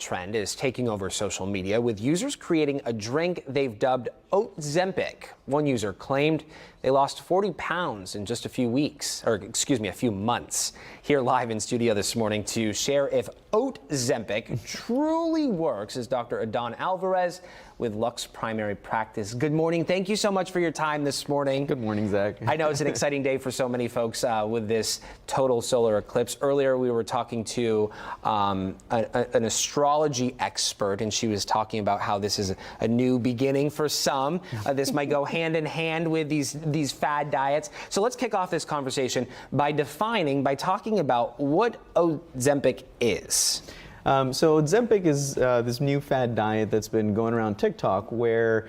Trend is taking over social media, with users creating a drink they've dubbed Oatzempic. One user claimed they lost 40 pounds in just a few months. Here live in studio this morning to share if Oatzempic truly works is Dr. Adon Alvarez with Lux Primary Practice. Good morning. Thank you so much for your time this morning. Good morning, Zach. I know it's an exciting day for so many folks with this total solar eclipse. Earlier, we were talking to an astrology expert, and she was talking about how this is a new beginning for some. This might go hand in hand with these fad diets. So let's kick off this conversation by talking about what Oatzempic is. So Oatzempic is this new fad diet that's been going around TikTok, where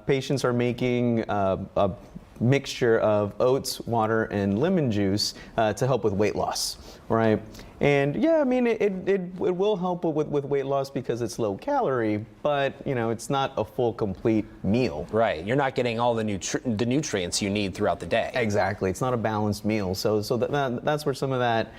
patients are making a mixture of oats, water, and lemon juice to help with weight loss, right? And yeah, I mean, it will help with weight loss because it's low calorie, but you know, it's not a full complete meal. Right, you're not getting all the nutrients you need throughout the day. Exactly, it's not a balanced meal. So that's where some of that,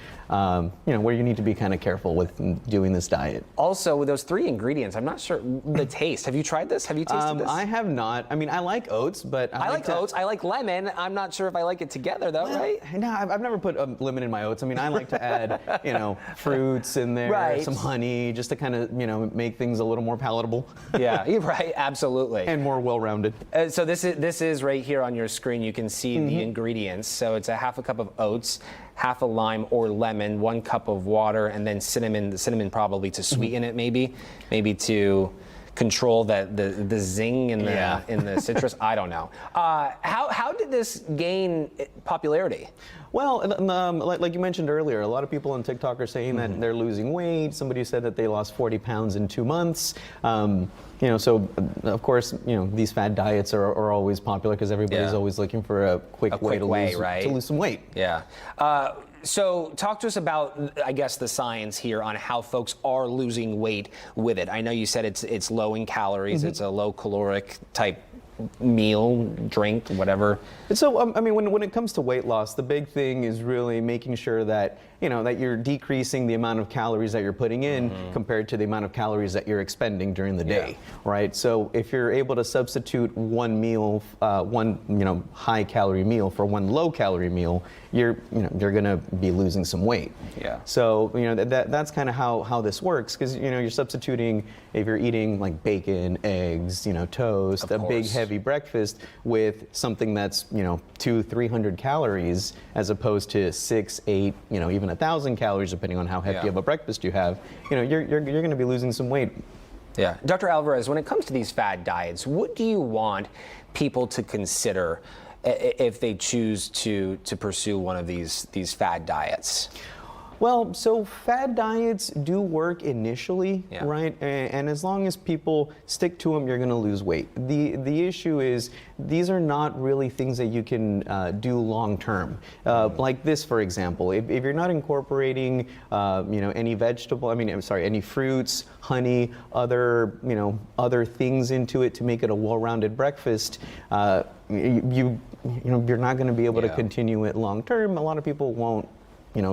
where you need to be kind of careful with doing this diet. Also, with those 3 ingredients, I'm not sure the taste. Have you tried this? Have you tasted this? I have not. I mean, I like oats, but I like oats. I like lemon. I'm not sure if I like it together, though. Right? No, I've never put lemon in my oats. I mean, I like to add, fruits in there, right, some honey, just to kind of, make things a little more palatable. Yeah, you're right. Absolutely. And more well-rounded. So this is right here on your screen. You can see the ingredients. So it's a half a cup of oats, half a lime or lemon, 1 cup of water, and then cinnamon. The cinnamon probably to sweeten it, maybe to control the zing in the citrus. I don't know. How did this gain popularity? Well, like you mentioned earlier, a lot of people on TikTok are saying that they're losing weight. Somebody said that they lost 40 pounds in 2 months. So of course, these fad diets are always popular because everybody's always looking for a quick way to lose some weight. Yeah. So talk to us about, I guess, the science here on how folks are losing weight with it. I know you said it's low in calories. It's a low caloric type meal, drink, whatever. So, I mean, when it comes to weight loss, the big thing is really making sure that, that you're decreasing the amount of calories that you're putting in compared to the amount of calories that you're expending during the day, right? So if you're able to substitute one meal, one high calorie meal for one low calorie meal, you're gonna be losing some weight. Yeah. So that's kind of how this works, because you're substituting, if you're eating like bacon, eggs, toast, a big heavy breakfast with something that's 200-300 calories as opposed to 6, 8, even 1,000 calories depending on how hefty of a breakfast you have. You're going to be losing some weight. Yeah, Dr. Alvarez, when it comes to these fad diets, what do you want people to consider if they choose to pursue one of these fad diets? Well, so fad diets do work initially, right? And as long as people stick to them, you're going to lose weight. The issue is these are not really things that you can do long term. Like this, for example, if you're not incorporating, any any fruits, honey, other things into it to make it a well-rounded breakfast, you're not going to be able to continue it long term. A lot of people won't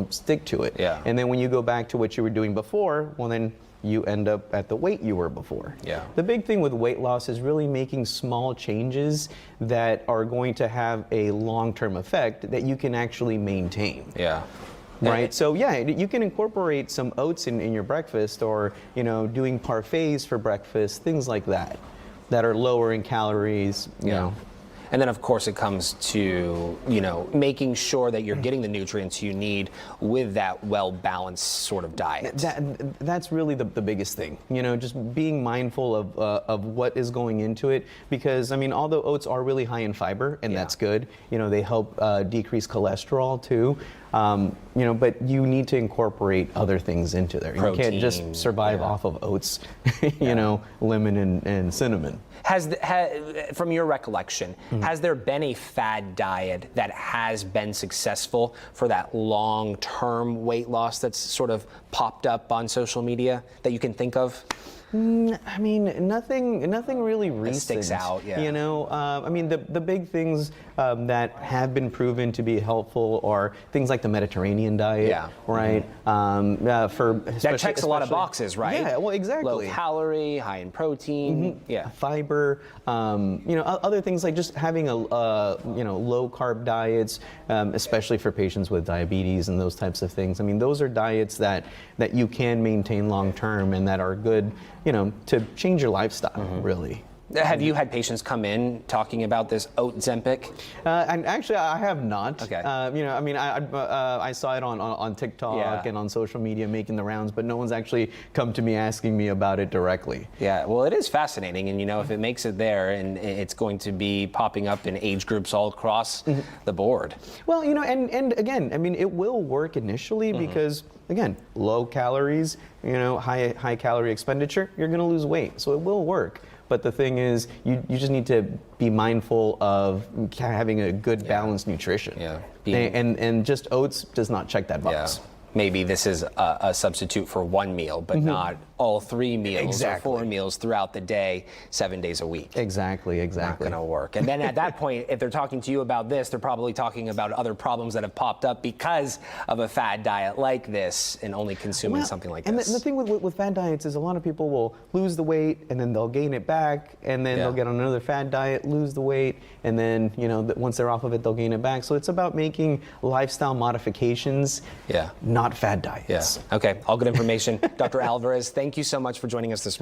stick to it. Yeah. And then when you go back to what you were doing before, well, then you end up at the weight you were before. Yeah. The big thing with weight loss is really making small changes that are going to have a long-term effect that you can actually maintain. Yeah. Right. So yeah, you can incorporate some oats in your breakfast, or doing parfaits for breakfast, things like that are lower in calories. You know. And then, of course, it comes to, making sure that you're getting the nutrients you need with that well-balanced sort of diet. That's really the biggest thing, just being mindful of what is going into it. Because, I mean, although oats are really high in fiber, and that's good, they help decrease cholesterol too. But you need to incorporate other things into there. Protein, you can't just survive off of oats, lemon and cinnamon. From your recollection, has there been a fad diet that has been successful for that long-term weight loss that's sort of popped up on social media that you can think of? I mean, nothing really recent. sticks out, yeah. You know, I mean, the big things that have been proven to be helpful are things like the Mediterranean diet, Yeah. right? That checks a lot of boxes, right? Yeah, well, exactly. Low calorie, high in protein, yeah. Fiber, you know, other things like just having a you know, low carb diets, especially for patients with diabetes and those types of things. I mean, those are diets that you can maintain long term and that are good, you know, to change your lifestyle, really. Have you had patients come in talking about this Oatzempic? And actually, I have not. Okay. You know, I mean, I saw it on TikTok Yeah. and on social media making the rounds, but no one's actually come to me asking me about it directly. Yeah, well, it is fascinating, and you know, if it makes it there, and it's going to be popping up in age groups all across the board. Well, you know, and again, I mean, it will work initially because, again, low calories, you know, high calorie expenditure, you're going to lose weight, so it will work. But the thing is, you just need to be mindful of having a good balanced nutrition. Yeah. And just oats does not check that box. Yeah. Maybe this is a substitute for one meal, but not all 3 meals Exactly. or 4 meals throughout the day, 7 days a week. Exactly. Not going to work. And then at that point, if they're talking to you about this, they're probably talking about other problems that have popped up because of a fad diet like this and only consuming something like and this. And the thing with fad diets is a lot of people will lose the weight and then they'll gain it back and then they'll get on another fad diet, lose the weight, and then, you know, once they're off of it, they'll gain it back. So it's about making lifestyle modifications, not fad diets. Yeah. Okay. All good information. Dr. Alvarez, thank you so much for joining us this morning.